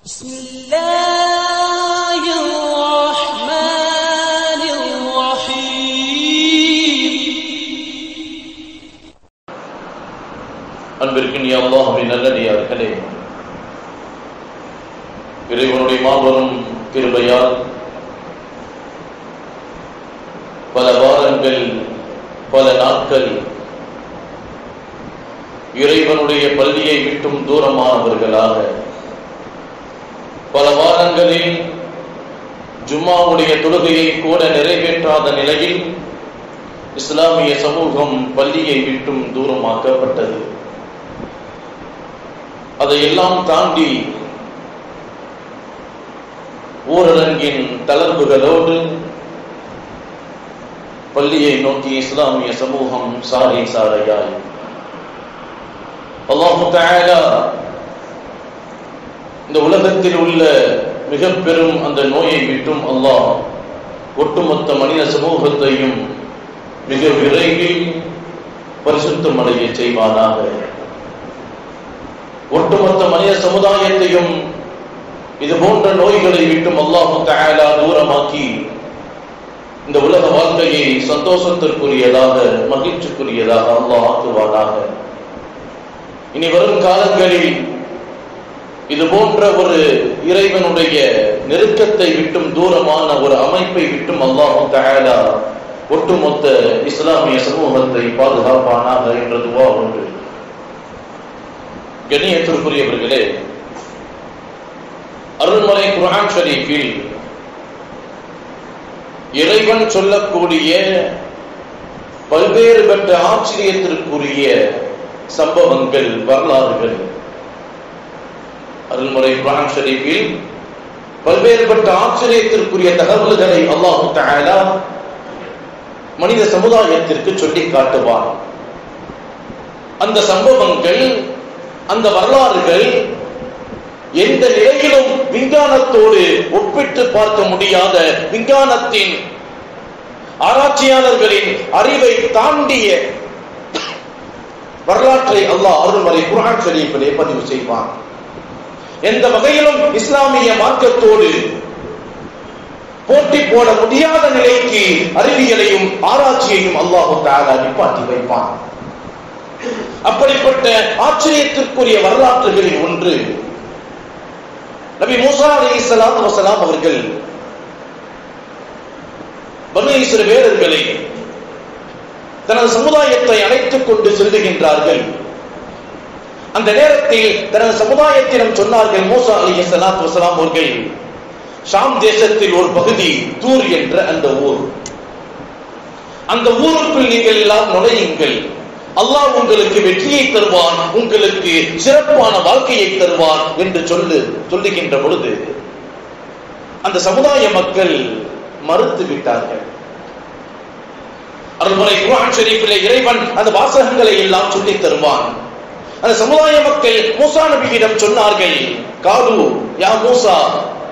بسم الله الرحمن الرحيم. அன்பிற்கினிய அல்லாஹ்வின் நல்லடியார்களே, இறைவனுடைய மாபெரும் கிருபையால் பல வாரங்கள் பல நாட்கள் இறைவனுடைய பள்ளியை விட்டும் தூரமானவர்களாக, பல வாரங்களில் ஜும்மாவுடைய தொழுகையை கூட நிறைவேற்றாத நிலையில் இஸ்லாமிய சமூகம் பள்ளியை விட்டும் தூரமாக்கப்பட்டது. அதையெல்லாம் தாண்டி ஊரடங்கின் தளர்வுகளோடு பள்ளியை நோக்கி இஸ்லாமிய சமூகம் சாலை சாலையாய் அல்லாஹ் தஆலா இந்த உலகத்தில் உள்ள மிக பெரும் அந்த நோயை விட்டும் அல்லாஹ் ஒட்டுமொத்த மனித சமூகத்தையும் மிக விரைவில் பரிசுத்தமடைய செய்வானாக. ஒட்டுமொத்த மனித சமுதாயத்தையும் இது போன்ற நோய்களை விட்டும் அல்லாஹ் தஆலா தூரமாக்கி இந்த உலக வாழ்க்கையை சந்தோஷத்திற்குரியதாக மகிழ்ச்சிக்குரியதாக அல்லாஹ் ஆக்குவானாக. இனி வரும் காலங்களில் இது போன்ற ஒரு இறைவனுடைய நெருக்கத்தை விட்டும் தூரமான ஒரு அமைப்பை விட்டும் அல்லாஹ் தஆலா ஒட்டுமொத்த இஸ்லாமிய சமூகத்தை பாதுகாப்பானாக என்ற துஆ ஒன்று. கண்ணியத்திற்குரியவர்களே, அருள்மறை குர்ஆன் ஷரீஃபில் இறைவன் சொல்லக்கூடிய பல்வேறுபட்ட ஆச்சரியத்திற்குரிய சம்பவங்கள், வரலாறுகள், அருள்முறை குர்ஆன் ஷரீஃபில் பல்வேறுபட்ட ஆச்சரியத்திற்குரிய தகவல்களை அல்லாஹ் தஆலா மனித சமுதாயத்திற்கு சொல்லி காட்டுவான். அந்த சம்பவங்கள், அந்த வரலாறுகள் எந்த நிலையிலும் விஞ்ஞானத்தோடு ஒப்பிட்டு பார்க்க முடியாத, விஞ்ஞானத்தின் ஆராய்ச்சியாளர்களின் அறிவை தாண்டிய வரலாற்றை அல்லாஹ் அருள்மறை குர்ஆன் ஷரீஃபிலே பதிவு செய்வான். எந்த வகையிலும் இஸ்லாமிய மார்க்கத்தோடு போட்டி போட முடியாத நிலைக்கு அறிவியலையும் ஆராய்ச்சியையும் அல்லாஹ் தஆலா நிப்பாட்டி வைப்பான். அப்படிப்பட்ட ஆச்சரியத்திற்குரிய வரலாற்றுகளில் ஒன்று, நபி மூசா அலைஹிஸ்ஸலாத்து வஸலாம் அவர்கள் பனு இஸ்ரவேலர்களை தனது சமுதாயத்தை அழைத்துக் கொண்டு செல்லுகின்றார்கள். அந்த நேரத்தில் தனது சமுதாயத்திடம் சொன்னார்கள், மூசா அலைஹிஸ்ஸலாத்து வஸலாம் அவர்கள், ஷாம் தேசத்தில் ஒரு பகுதி தூர் என்ற அந்த ஊர், அந்த ஊருக்குள் நீங்கள் எல்லாம் நுழையுங்கள், அல்லாஹ் உங்களுக்கு வெற்றியை தருவான், உங்களுக்கு சிறப்பான வாழ்க்கையை தருவான் என்று சொல்லுகின்ற பொழுது அந்த சமுதாய மக்கள் மறுத்து விட்டார்கள். அருள்மறை குர்ஆன் ஷரீஃபிலே இறைவன் அந்த வாசகங்களை எல்லாம் சொல்லி தருவான். அந்த சமுதாய மக்கள் மூசா நபியிடம் சொன்னார்கள், காலு யா மூசா,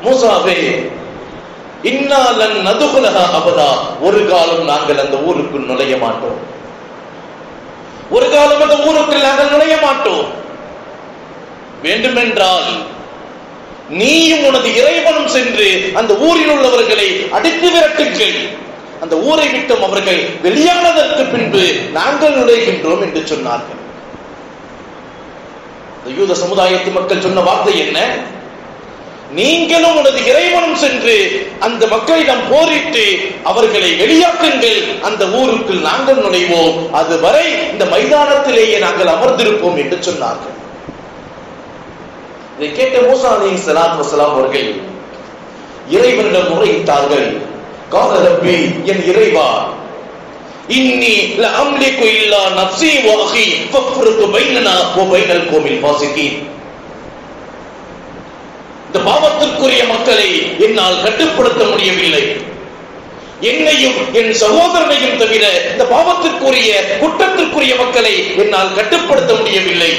மூசாவே, இன்னா லன் நதுகுலஹா அபதா, ஒரு காலம் நாங்கள் அந்த ஊருக்குள் நுழைய மாட்டோம், ஒரு காலம் அந்த ஊருக்குள் நாங்கள் நுழைய மாட்டோம். வேண்டுமென்றால் நீயும் உனது இறைவனும் சென்று அந்த ஊரில் உள்ளவர்களை அடித்து விரட்டுங்கள், அந்த ஊரை விட்டும் அவர்கள் வெளியானதற்கு பின்பு நாங்கள் நுழைகின்றோம் என்று சொன்னார்கள். யூத சமுதாயத்து மக்கள் சொன்ன வார்த்தை என்ன? நீங்களும் உனது இறைவனும் சென்று அந்த மக்களிடம் போரிட்டு அவர்களை வெளியாக்குங்கள், அந்த ஊருக்குள் நாங்கள் நுழைவோம், அதுவரை இந்த மைதானத்திலேயே நாங்கள் அமர்ந்திருப்போம் என்று சொன்னார்கள். இதை கேட்ட மூசா அலைஹிஸ்ஸலாத்து வஸலாம் அவர்கள் இறைவனிடம் முறையிட்டார்கள். கால ரப்பி, என் இறைவா, இன்னி லா அம்லிகு இல்லா நஃப்ஸி வ அஹி ஃபஃப்ருகு பைனனா வ பைனல் கௌமில் ஃபாஸிகீன். இந்த பாவத்திற்குரிய மக்களை என்னால் கட்டுப்படுத்த முடியவில்லை, என்னையும் என் சகோதரனையும் தவிர இந்த பாவத்திற்குரிய குற்றத்திற்குரிய மக்களை என்னால் கட்டுப்படுத்த முடியவில்லை,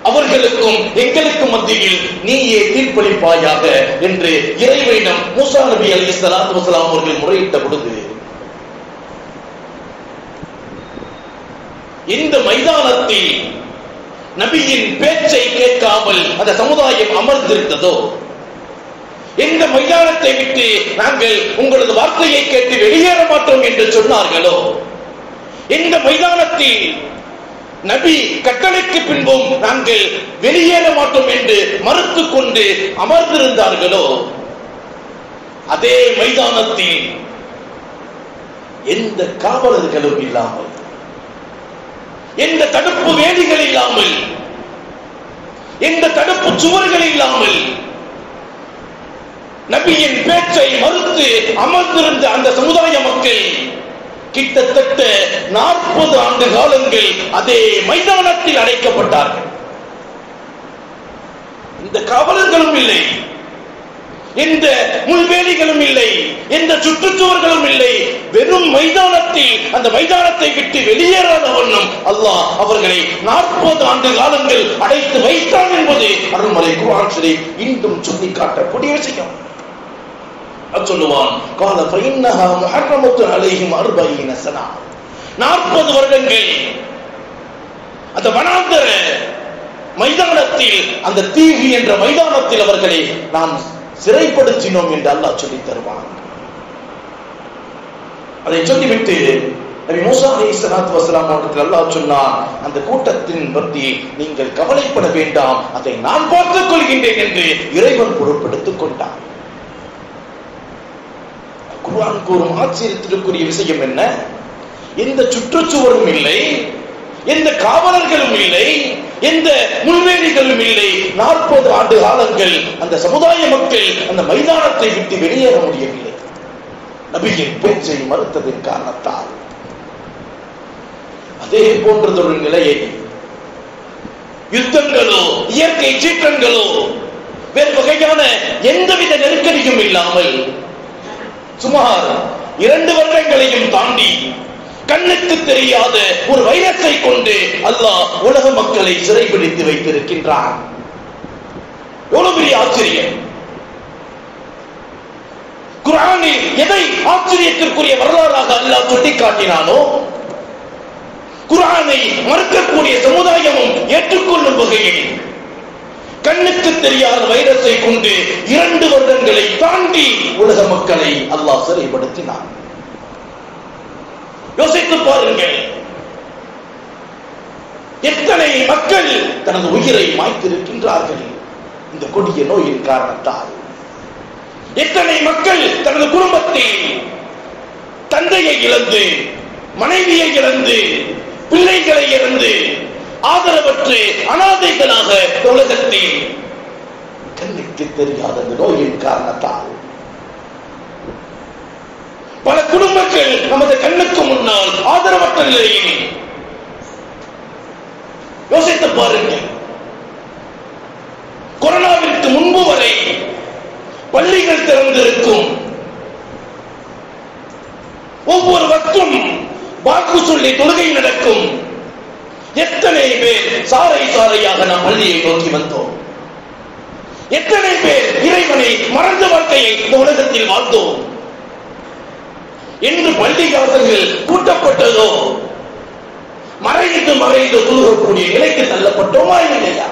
அவர்களுக்கும் எங்களுக்கும் மத்தியில் நீயே தீர்ப்பளிப்பாயாக என்று இறைவனிடம் மூசா நபி அலைஹிஸ்ஸலாத்து வஸலாம் அவர்கள் முறையிட்ட பொழுது இந்த மைதானத்தில் நபியின் பேச்சை கேட்காமல் அந்த சமுதாயம் அமர்ந்திருந்ததோ, எந்த மைதானத்தை விட்டு நாங்கள் உங்களது வார்த்தையை கேட்டு வெளியேற மாட்டோம் என்று சொன்னார்களோ, எந்த மைதானத்தில் நபி கட்டளைக்கு பின்பும் நாங்கள் வெளியேற மாட்டோம் என்று மறுத்துக் கொண்டு அமர்ந்திருந்தார்களோ, அதே மைதானத்தில் எந்த காவலர்களும் இல்லாமல், எந்த தடுப்பு வேலிகள் இல்லாமல், எந்த தடுப்பு சுவர்கள் இல்லாமல் நபியின் பேச்சை மறுத்து அமர்ந்திருந்த அந்த சமுதாய மக்கள் கிட்டத்தட்ட 40 ஆண்டு காலங்கள் அதே மைதானத்தில் அடைக்கப்பட்டார்கள். இந்த காவலர்களும் இல்லை, எந்த முள்வேலிகளும் இல்லை, எந்த சுற்றுச்சுவர்களும் இல்லை. வெறும் மைதானத்தில் அந்த மைதானத்தை விட்டு வெளியேறாத வண்ணம் அல்லாஹ் அவர்களை 40 ஆண்டு காலங்கள் அடைத்து வைத்தான் என்பது அருள்மறை குர்ஆன் ஷரீஃப் இன்னும் சொல்லி காட்டக்கூடிய விஷயம். சொல்லுவான், قال فإنها محرمة عليهم 40 سنة. 40 வருடங்கள் அந்த வனாந்தர மைதானத்தில், அந்த தீவி என்ற மைதானத்தில் அவர்களை நாம் சிறைப்படுத்தினோம் என்று அல்லாஹ் சொல்லி தருவான். அதை சொல்லிவிட்டு நபி மூசா அலைஹிஸ்ஸலாத்து வஸலாம் அவர்களுக்கு அல்லாஹ் சொன்னான், அந்த கூட்டத்தின் பற்றி நீங்கள் கவலைப்பட வேண்டாம், அதை நான் பார்த்துக் கொள்கின்றேன் என்று இறைவன் பொறுப்பெடுத்துக் கொண்டான். குர்ஆன் கூறும் ஆச்சரியத்திற்குரிய விஷயம் என்ன? எந்த சுற்றுச்சுவரும் இல்லை, எந்த காவலர்களும் இல்லை, எந்த முள்வேலிகளும் இல்லை. 40 ஆண்டு காலங்கள் அந்த சமுதாய மக்கள் அந்த மைதானத்தை விட்டு வெளியேற முடியவில்லை, நபியின் பேச்சை மறுத்ததின் காரணத்தால். அதே போன்றதொரு நிலையை யுத்தங்களோ இயற்கை சீற்றங்களோ வேறு வகையான எந்தவித நெருக்கடியும் இல்லாமல் சுமார் 2 வருடங்களையும் தாண்டி கண்ணுக்கு தெரியாத ஒரு வைரஸை கொண்டு அல்லாஹ் உலக மக்களை சிறைபிடித்து வைத்திருக்கின்றான். எவ்வளவு பெரிய ஆச்சரியம்! குர்ஆனில் எதை ஆச்சரியத்திற்குரிய வரலாறாக அல்லாஹ் சுட்டிக்காட்டினானோ, குர்ஆனை மறுக்கக்கூடிய சமுதாயமும் ஏற்றுக்கொள்ளும் வகையில் கண்ணுக்கு தெரியாத வைரஸை கொண்டு 2 வருடங்களை தாண்டி உலக மக்களை அல்லாஹ் சிறைப்படுத்தினான். யோசித்து பாருங்கள், எத்தனை மக்கள் தனது உயிரை மாய்த்திருக்கின்றார்கள் இந்த கொடிய நோயின் காரணத்தால். எத்தனை மக்கள் தனது குடும்பத்தில் தந்தையை இழந்து, மனைவியை இழந்து, பிள்ளைகளை இழந்து, ஆதரவற்று அனாதைகளாக உலகத்தில் கண்ணுக்கு தெரியாத அந்த நோயின் காரணத்தால் பல குடும்பங்கள் நமது கண்ணுக்கு முன்னால் ஆதரவற்ற நிலையில். யோசித்து பாருங்கள், கொரோனாவிற்கு முன்பு வரை பள்ளிகள் திறந்திருக்கும், ஒவ்வொரு வக்தும் வாக்கு சொல்லி தொழுகை நடக்கும். எத்தனை பேர் சாறை சாறையாக நாம் பள்ளியை நோக்கி வந்தோம்? எத்தனை பேர் இறைவனை மறந்த வாழ்க்கையை இந்த உலகத்தில் வாழ்ந்தோம்? என்று பள்ளி வாசல்கள் கூட்டப்பட்டதோ, மறைந்து மறைந்து தொழுகக்கூடிய நிலைக்கு தள்ளப்பட்டோமா இல்லையா?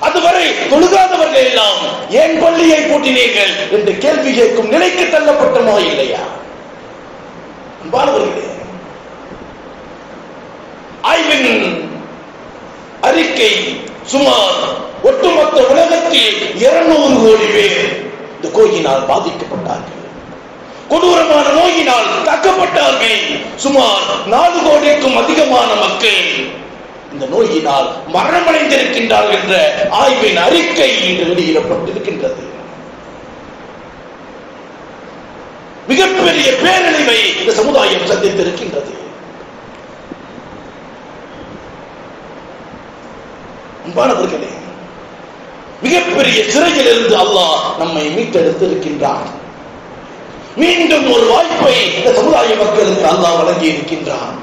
அதுவரை தொழுகாதவர்கள் எல்லாம் ஏன் பள்ளியை பூட்டினீர்கள் என்று கேள்வி கேட்கும் நிலைக்கு தள்ளப்பட்டோமா இல்லையா? அன்பானவர்களே, ஆய்வின் அறிக்கை சுமார் ஒட்டுமொத்த உலகத்தில் 200 கோடி பேர் இந்த நோயினால் பாதிக்கப்பட்டார்கள். கொடூரமான நோயினால் தாக்கப்பட்டார்கள். சுமார் 4 கோடிக்கும் அதிகமான மக்கள் இந்த நோயினால் மரணமடைந்திருக்கின்றார்கள் என்ற ஆய்வின் அறிக்கை இன்று வெளியிடப்பட்டிருக்கின்றது. மிகப்பெரிய பேரழிவை இந்த சமுதாயம் சந்தித்திருக்கின்றது. அன்பானவர்களே, மிகப்பெரிய சிறையில் இருந்து அல்லாஹ் நம்மை மீட்டெடுத்திருக்கின்றான். மீண்டும் ஒரு வாய்ப்பை இந்த சமுதாய மக்களுக்கு அல்லாஹ் வழங்கி இருக்கின்றான்.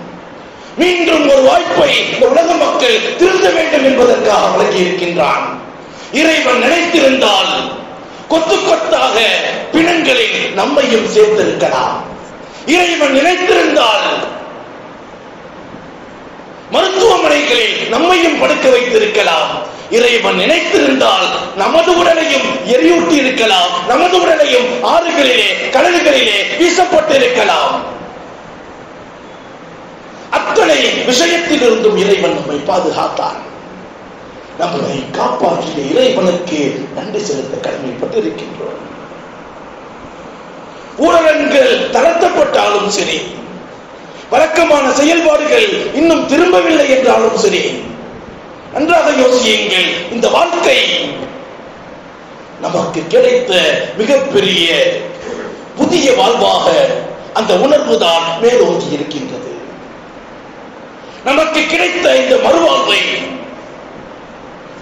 மீண்டும் ஒரு வாய்ப்பை இந்த உலக மக்கள் திருந்த வேண்டும் என்பதற்காக வழங்கி இருக்கின்றான். இறைவன் நினைத்திருந்தால் கொத்து கொத்தாக பிணங்களில் நம்மையும் சேர்த்திருக்கலாம். இறைவன் நினைத்திருந்தால் மருத்துவமனைகளில் நம்மையும் படுக்க வைத்திருக்கலாம். இறைவன் நினைத்திருந்தால் நமது உடலையும் எரியூட்டி இருக்கலாம், நமது உடலையும் ஆறுகளிலே கடல்களிலே வீசப்பட்டிருக்கலாம். அத்தனை விஷயத்திலிருந்தும் இறைவன் நம்மை பாதுகாத்தான். நம்மை காப்பாற்றிய இறைவனுக்கு நன்றி செலுத்த கடமைப்பட்டிருக்கின்றோம். ஊரடங்குகள் தளர்த்தப்பட்டாலும் சரி, வழக்கமான செயல்பாடுகள் இன்னும் திரும்பவில்லை என்றாலும் சரி, நன்றாக யோசியுங்கள். இந்த வாழ்க்கை நமக்கு கிடைத்த மிகப்பெரிய புதிய வாழ்வாக அந்த உணர்வுதான் மேலோங்கி இருக்கின்றது. நமக்கு கிடைத்த இந்த மறுவாழ்வை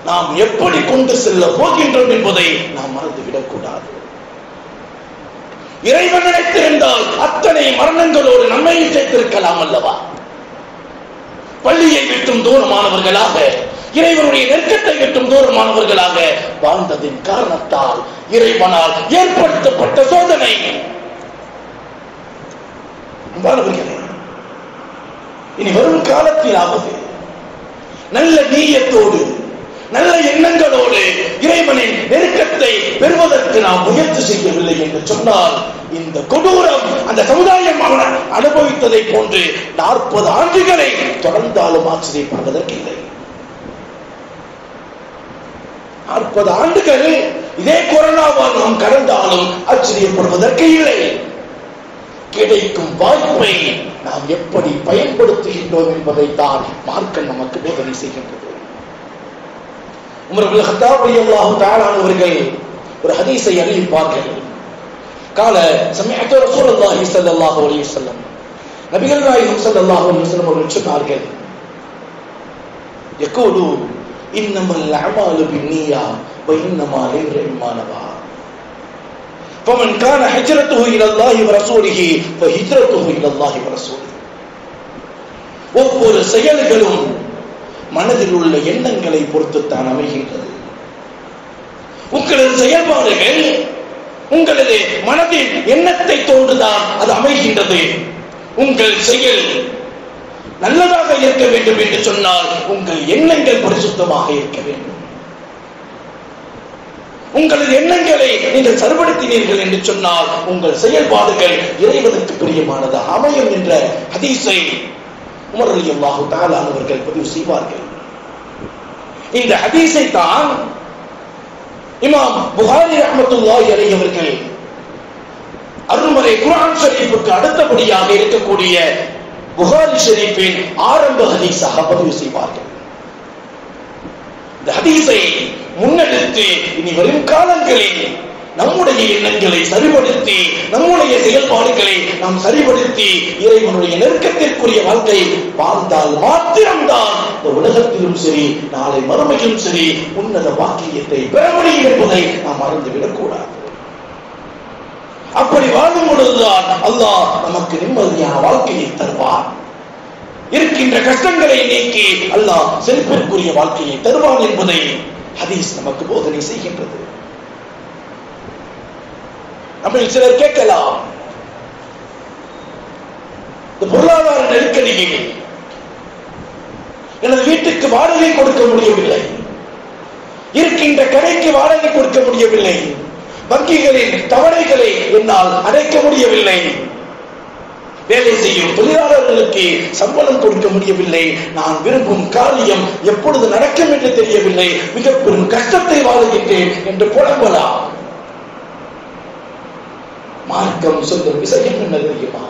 நாம் எப்படி கொண்டு செல்ல போகின்றோம் என்பதை நாம் மறந்துவிடக் கூடாது. இறைவன் நினைத்திருந்தால் அத்தனை மரணங்களோடு நம்மையும் சேர்த்திருக்கலாம் அல்லவா? பள்ளியை விட்டும் தூரமானவர்களாக, இறைவனுடைய நெருக்கத்தை விட்டும் தூரமானவர்களாக வாழ்ந்ததின் காரணத்தால் இறைவனால் ஏற்படுத்தப்பட்ட சோதனை. இனி வரும் காலத்திலாவது நல்ல நீயத்தோடு, நல்ல எண்ணங்களோடு இறைவனின் நெருக்கத்தை பெறுவதற்கு நாம் முயற்சி செய்யவில்லை என்று சொன்னால், இந்த கொடூரம் அந்த சமுதாயம் அனுபவித்ததை போன்று 40 ஆண்டுகளை தொடர்ந்தாலும் ஆச்சரியப்படுவதற்கில்லை. 40 ஆண்டுகள் இதே கொரோனாவால் நாம் கடந்தாலும் ஆச்சரியப்படுவதற்கு இல்லை. கிடைக்கும் வாய்ப்பை நாம் எப்படி பயன்படுத்துகின்றோம் என்பதைத்தான் மார்க்கம் நமக்கு போதனை செய்கின்றது. உமர் இப்னு கத்தாப் ரலியல்லாஹு தஆலா அவர்கள் ஒரு ஹதீஸை அறிவிப்பார்கள். قال سمعت رسول الله صلى الله عليه وسلم, நபிகள் நாயகம் ஸல்லல்லாஹு அலைஹி வஸல்லம் அவர்கள் சொன்னார்கள், يقول انما الاعمال بالنيات وانما لامرئ ما نوى فمن كان هجرته الى الله ورسوله فهجرته الى الله ورسوله. ஒவ்வொரு செயல்களும் மனதில் உள்ள எண்ணங்களை பொறுத்துத்தான் அமைகின்றது. உங்களது செயல்பாடுகள் உங்களது மனதின் எண்ணத்தை தோன்றுதான் அது அமைகின்றது. உங்கள் செயல் நல்லதாக இருக்க வேண்டும் என்று சொன்னால் உங்கள் எண்ணங்கள் பரிசுத்தமாக இருக்க வேண்டும். உங்களது எண்ணங்களை நீங்கள் சரிபடுத்தினீர்கள் என்று சொன்னால் உங்கள் செயல்பாடுகள் இறைவனுக்கு பிரியமானதாக அமையும் என்ற ஹதீஸை உமர் ரலியல்லாஹு தஆலா அவர்கள் பதிவு செய்வார்கள். இந்த ஹதீஸை தான் இமாம் புகாரி ரஹ்மத்துல்லாஹி அலைஹி அவர்கள் அருள்மறை குர்ஆன் ஷரீஃபுக்கு அடுத்தபடியாக இருக்கக்கூடிய புகாரி ஷரீஃபின் ஆரம்ப ஹதீஸாக பதிவு செய்வார்கள். இந்த ஹதீஸை முன்னெடுத்து இனி வரும் காலங்களில் நம்முடைய எண்ணங்களை சரிபடுத்தி, நம்முடைய செயல்பாடுகளை நாம் சரிபடுத்தி இறைவனுடைய நெருக்கத்திற்குரிய வாழ்க்கை வாழ்ந்தால் மாத்திரம்தான் இந்த உலகத்திலும் சரி நாளை மறுமையிலும் சரி உன்னத வாக்கியத்தை பெற முடியும் என்பதை நாம் மறந்துவிடக் கூடாது. அப்படி வாழும் பொழுதுதான் அல்லாஹ் நமக்கு நிம்மதியான வாழ்க்கையை தருவார். இருக்கின்ற கஷ்டங்களை நீக்கி அல்லாஹ் செழிப்பிற்குரிய வாழ்க்கையை தருவான் என்பதை ஹதீஸ் நமக்கு போதனை செய்கின்றது. நம்ம சிலர் கேட்கலாம், இந்த பொருளாதார நெருக்கடியில் எனது வீட்டுக்கு வாடகை கொடுக்க முடியவில்லை, இருக்கின்ற கடைக்கு வாடகை கொடுக்க முடியவில்லை, வங்கிகளின் தவணைகளை என்னால் அடைக்க முடியவில்லை, வேலை செய்யும் தொழிலாளர்களுக்கு சம்பளம் கொடுக்க முடியவில்லை, நான் விரும்பும் காரியம் எப்பொழுது நடக்கும் என்று தெரியவில்லை, மிக பெரும் கஷ்டத்தை வாழுகின்றேன் என்று புலம்பலாம். மார்க்கம் சொல்லும் விஷயம் என்ன தெரியுமா?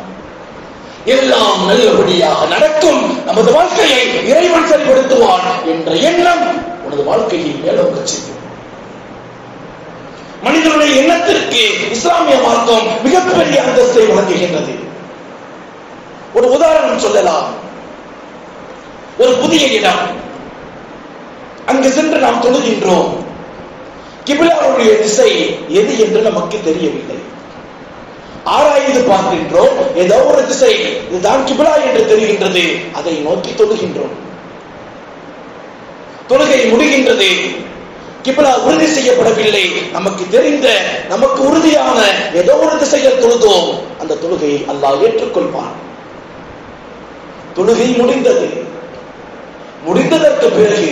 எல்லாம் நல்லபடியாக நடக்கும், நமது வாழ்க்கையை இறைவன் சரிபடுத்துவான் என்ற எண்ணம் உனது வாழ்க்கையை மேலோங்க செய்யும். மனிதனுடைய எண்ணத்திற்கு இஸ்லாமிய மார்க்கம் மிகப்பெரிய அந்தஸ்தை வழங்குகின்றது. ஒரு உதாரணம் சொல்லலாம். ஒரு புதிய இடம், அங்கு சென்று நாம் தொழுகின்றோம். கிபிலாவுடைய திசை எது என்று நமக்கு தெரியவில்லை. ஆராய்ந்து பார்க்கின்றோம், ஏதோ ஒரு திசை இதுதான் கிபிலா என்று தெரிகின்றது, அதை நோக்கி தொழுகின்றோம். தொழுகை முடிகின்றது, கிபிலா உறுதி செய்யப்படவில்லை, நமக்கு தெரிந்த நமக்கு உறுதியான ஏதோ ஒரு திசையில் தொழுதோம், அந்த தொழுகையை அல்லாஹ் ஏற்றுக்கொள்வான். தொழுகை முடிந்தது, முடிந்ததற்கு பிறகு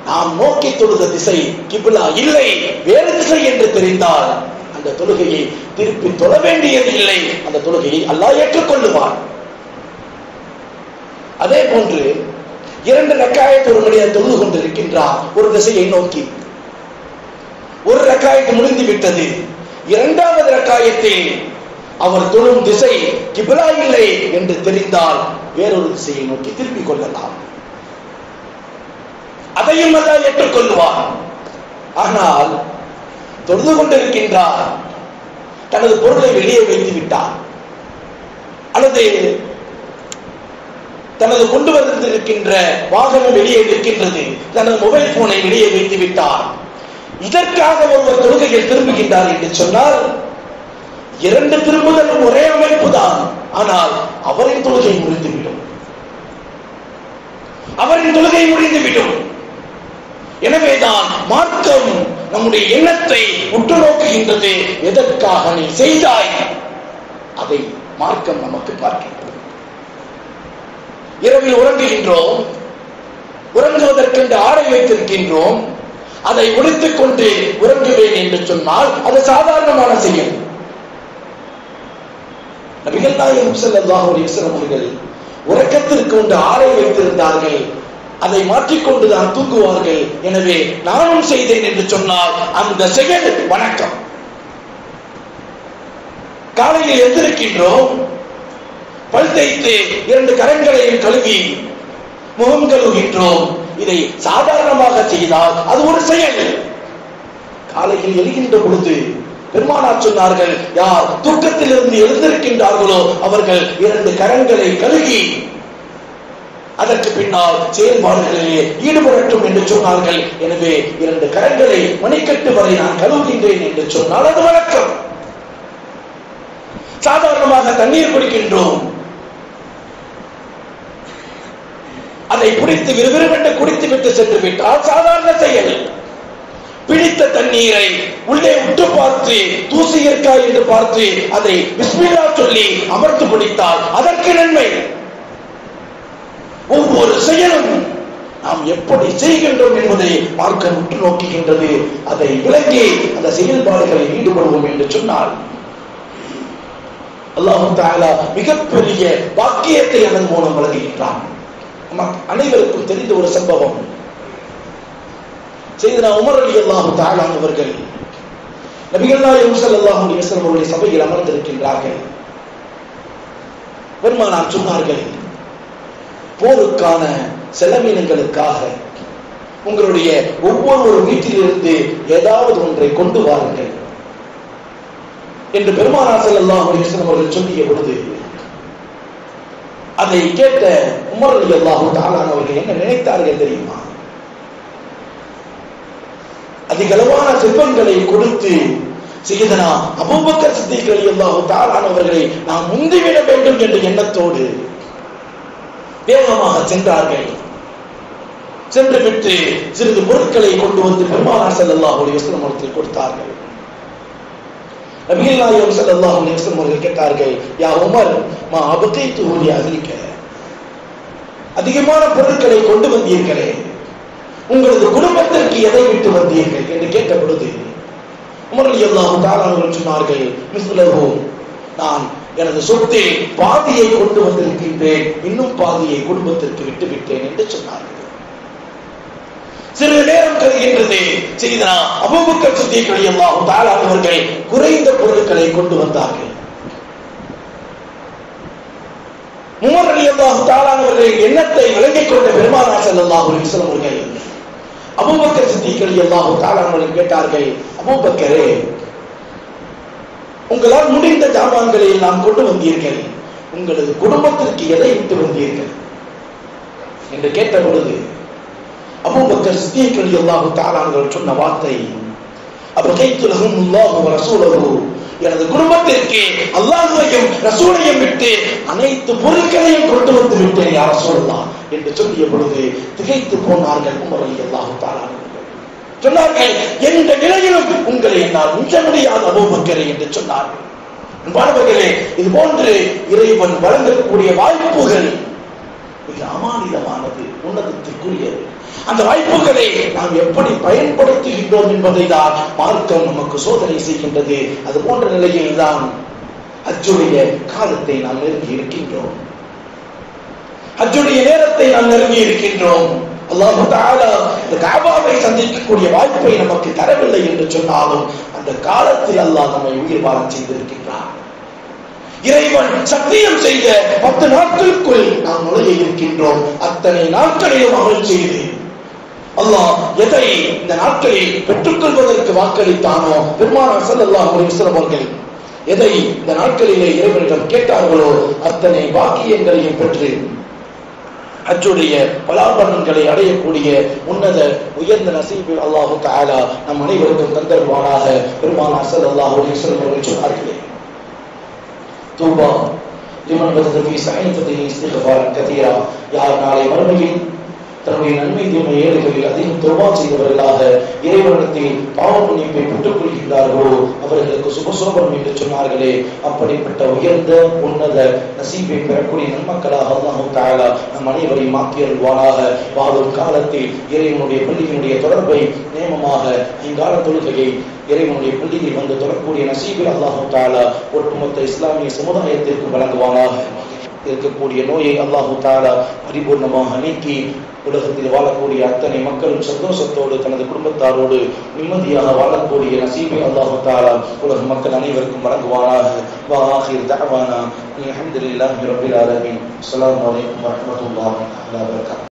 நாம் நோக்கி தொழுத திசை கிப்லா இல்லை, வேறு திசை என்று தெரிந்தால் அந்த தொழுகையை திருப்பி தொழ வேண்டியது இல்லை, அந்த தொழுகையை அல்லாஹ் ஏற்றுக்கொள்ளுவார். அதே போன்று 2 ரக்காயத் ஒரு மனிதர் தொழுது கொண்டிருக்கின்றார் ஒரு திசையை நோக்கி. ஒரு ரக்காயத்து முடிந்து விட்டது. 2வது ரக்காயத்தில் அவர் தொழும் திசை கிப்லா இல்லை என்று தெரிந்தால் வேறொரு திசையை நோக்கி திருப்பிக் கொள்ளலாம், அதையும் அல்லாஹ் ஏற்றுக்கொள்வார். ஆனால் தொழுது கொண்டிருக்கின்றார், தனது பொருளை வெளியே வைத்து விட்டார், அல்லது தனது கொண்டு வந்திருக்கின்ற வாகனம் வெளியே இருக்கின்றது, தனது மொபைல் போனை வெளியே வைத்து விட்டார், இதற்காக ஒருவர் தொழுகையில் திரும்புகின்றார் என்று சொன்னால் 2 திரும்புதலும் ஒரே அமைப்பு தான், ஆனால் அவரின் தொழுகை முடிந்துவிடும், அவரின் தொழுகை முடிந்துவிடும். எனவேதான் மார்க்கம் நம்முடைய எண்ணத்தை உற்று நோக்குகின்றது. எதற்காக நீ செய்தாய் அதை மார்க்கம் நமக்கு பார்க்கின்றது. இரவில் உறங்குகின்றோம், உறங்குவதற்கென்று ஆடை வைத்திருக்கின்றோம், அதை உடுத்திக் கொண்டு உறங்குவேன் என்று சொன்னால் அது சாதாரணமான செயல். நபிகள் நாயகம் ஸல்லல்லாஹு அலைஹி வஸல்லம் அவர்கள் உறக்கத்திற்கு கொண்டு ஆடை வைத்திருந்தார்கள், அதை மாற்றிக்கொண்டுதான் தூங்குவார்கள். எனவே நானும் செய்தேன் என்று சொன்னால் அந்த செயல் வணக்கம். காலையில் எழுந்திருக்கின்றோம், பல் தேய்த்து 2 கரங்களையும் கழுவி முகம் கழுவுகின்றோம், இதை சாதாரணமாக செய்தால் அது ஒரு செயல். காலையில் எழுகின்ற பொழுது பெருமானார் சொன்னார்கள், யார் தூக்கத்திலிருந்து எழுந்திருக்கின்றார்களோ அவர்கள் 2 கரங்களை கழுகி அதற்கு பின்னால் செயல்பாடுகளிலே ஈடுபடட்டும் என்று சொன்னார்கள். எனவே 2 கரங்களை மணிக்கட்டு வரை நான் கழுவுகின்றேன் என்று சொன்னால் அது வழக்கம். சாதாரணமாக தண்ணீர் குடிக்கின்றோம், அதை குடித்து விறுவிறுவென்று குடித்து விட்டு சென்று விட்டால் சாதாரண செயல். பிடித்த தண்ணீரை உள்ளே உற்று பார்த்து தூசி இருக்கா என்று பார்த்து அதை பிஸ்மில்லாஹ் சொல்லி அமர்த்து குடித்தால் அதற்கு நன்மை. ஒவ்வொரு செயலும் நாம் எப்படி செய்கின்றோம் என்பதை மார்க்கம் உற்று நோக்குகின்றது. அதை விளங்கி அந்த செயல்பாடுகளில் ஈடுபடுவோம் என்று சொன்னால் அல்லாஹ் தஆலா மிகப்பெரிய பாக்கியத்தை அதன் மூலம் வழங்குகின்றான். அனைவருக்கும் தெரிந்த ஒரு சம்பவம், சையதுனா உமர் ரலியல்லாஹு தஆலா அவர்கள் நபிகள் நாயகம் ஸல்லல்லாஹு அலைஹி வஸல்லம் அவருடைய சபையில் அமர்ந்திருக்கின்றார்கள். பெருமானார் சொன்னார்கள், போருக்கான செலவினங்களுக்காக உங்களுடைய ஒவ்வொரு வீட்டிலிருந்து ஏதாவது ஒன்றை கொண்டு வாருங்கள் என்று பெருமானார் ஸல்லல்லாஹு அலைஹி வஸல்லம் அவர்கள் சொல்லிய பொழுது அதை கேட்ட உமர் ரலியல்லாஹு தஆலா அவர்கள் என்ன நினைத்தார்கள் தெரியுமா? அதிகளவான செல்வங்களை கொடுத்து சையதுனா அபூபக்கர் சித்திக் ரலியல்லாஹு தஆலா அவர்களை நாம் முந்திவிட வேண்டும் என்ற எண்ணத்தோடு வேகமாக சென்றார்கள். சென்று விட்டு சிறிது பொருட்களை கொண்டு வந்து பெருமானார் ஸல்லல்லாஹு அலைஹி வஸல்லம் அவர்களுக்கு கொடுத்தார்கள். நபிகள் நாயகம் ஸல்லல்லாஹு அலைஹி வஸல்லம் அவர்கள் கேட்டார்கள், யா உமர் மா அபகைது லி அஹ்லிக, அதிகமான பொருட்களை கொண்டு வந்தீர்களே, உங்களது குடும்பத்திற்கு எதை விட்டு வந்தீர்கள் என்று கேட்ட பொழுது உமர் ரலியல்லாஹு தஆலா அவர்கள் சொன்னார்கள், மிஸ்லஹு, நான் எனது சொத்தில் பாதியை கொண்டு வந்திருக்கின்றேன், இன்னும் பாதியை குடும்பத்திற்கு விட்டு விட்டேன் என்று சொன்னார்கள். சிறிது நேரம் கழிகின்றது, சையதுனா அபூபக்கர் சித்திக் ரலியல்லாஹு தஆலா அவர்கள் குறைந்த பொருட்களை கொண்டு வந்தார்கள். உமர் ரலியல்லாஹு தஆலா அவர்களின் எண்ணத்தை விளங்கிக் கொண்ட பெருமானார் ஸல்லல்லாஹு அலைஹி வஸல்லம் அவர்கள் அபூபக்கர் சித்திக் ரலியல்லாஹு தஆலா அவர்கள் கேட்டார்கள், அபூபக்கரே, உங்களால் முடிந்த ஜாமான்களை எல்லாம் கொண்டு வந்தீர்கள், உங்களது குடும்பத்திற்கு எதை விட்டு வந்தீர்கள் என்று கேட்ட பொழுது அபூபக்கர் சித்திக் ரலியல்லாஹு தஆலா அவர்கள் சொன்ன வார்த்தை, அபகைது லஹுல்லாஹு வ ரசூலுஹு, எனது குடும்பத்திற்கு அல்லாஹ்வையும் ரசூலையும் விட்டு அனைத்து பொருட்களையும் கொண்டு வந்து விட்டேன் யா ரசூலுல்லாஹ் என்று சொல்லிய பொழுது திகைத்து போனார்கள் உமர் ரலியல்லாஹு தஆலா. சொன்னார்கள், எந்த நிலையிலும் உங்களை என்னால் மிஞ்ச முடியாத அபூபக்கரே என்று சொன்னார்கள். அன்பானவர்களே, இது போன்று இறைவன் வழங்கக்கூடிய வாய்ப்புகள் மிக அமானிதமானது, உன்னதத்திற்குரியது. அந்த வாய்ப்புகளை நாம் எப்படி பயன்படுத்துகின்றோம் என்பதை தான் மார்க்கம் நமக்கு சோதனை செய்கின்றது. அது போன்ற நிலையில் தான் ஹஜ்ஜுடைய காலத்தை நாம் நெருங்கி இருக்கின்றோம், ஹஜ்ஜுடைய நேரத்தை நாம் நெருங்கி இருக்கின்றோம். அல்லாஹ் தஆலா இந்த கஅபாவை சந்திக்கக்கூடிய வாய்ப்பை நமக்கு தரவில்லை என்று சொன்னாலும் அந்த காலத்தில் அல்லாஹ் நம்மை உயிர் வாழச் செய்திருக்கின்றான். இறைவன் சத்தியம் செய்த 10 நாட்களுக்குள் நாம் நுழைய இருக்கின்றோம். அத்தனை நாட்களிலும் அமல் செய்து அல்லாஹ் எதை இந்த நாட்களில் பெற்றுக்கொள்வதற்கு வாக்களித்தானோ, பெருமானார் ஸல்லல்லாஹு அலைஹி வஸல்லம் அவர்கள் எதை இந்த நாட்களிலே இறைவனிடம் கேட்டார்களோ அத்தனை பாக்கியங்களையும் பெற்று ஹஜ்ஜுடைய பலாபலன்களை அடையக்கூடிய உன்னத உயர்ந்த நசீபில் அல்லாஹ் தஆலா நம் அனைவருக்கும் தந்தருவானாக. பெருமானார் ஸல்லல்லாஹு அலைஹி வஸல்லம் அவர்கள் சொன்னார்களே, தூபா லிமன் வஜத ஃபீ ஸஹீஃபத்திஹி இஸ்திக்ஃபாரன் கதீரா. யார் நாளை மறுமையில் தன்னுடைய நன்மை தீமை ஏடுகளில் அதிகம் தௌபா செய்தவர்களாக இறைவனிடத்தில் பாவ மன்னிப்பை பெற்றுக் கொள்கின்றார்களோ அவர்களுக்கு சுபசோபம் என்று சொன்னார்களே, அப்படிப்பட்ட உயர்ந்த உன்னத நசீபை பெறக்கூடிய நன்மக்களாக அல்லாஹ் தஆலா நம் அனைவரையும் ஆக்கியருள்வானாக. வாழும் காலத்தில் இறைவனுடைய பள்ளியினுடைய தொடர்பை நேமமாக 5 கால தொழுகையை இறைவனுடைய பள்ளியில் வந்து தொடரக்கூடிய நசீபில் அல்லாஹ் தஆலா ஒட்டுமொத்த இஸ்லாமிய சமுதாயத்திற்கு வழங்குவானாக. இருக்கக்கூடிய நோயை அல்லாஹ் தஆலா பரிபூர்ணமாக நீக்கி உலகத்தில் வாழக்கூடிய அத்தனை மக்களும் சந்தோஷத்தோடு தனது குடும்பத்தாரோடு நிம்மதியாக வாழக்கூடிய நசீபை அல்லாஹ் தஆலா உலக மக்கள் அனைவருக்கும் வழங்குவானாக. வா ஆகிர் தஅவானா அல்ஹம்துலில்லாஹி ரப்பில் ஆலமீன். அஸ்ஸலாமு அலைக்கும் வரஹ்மத்துல்லாஹி வபரகாத்துஹு.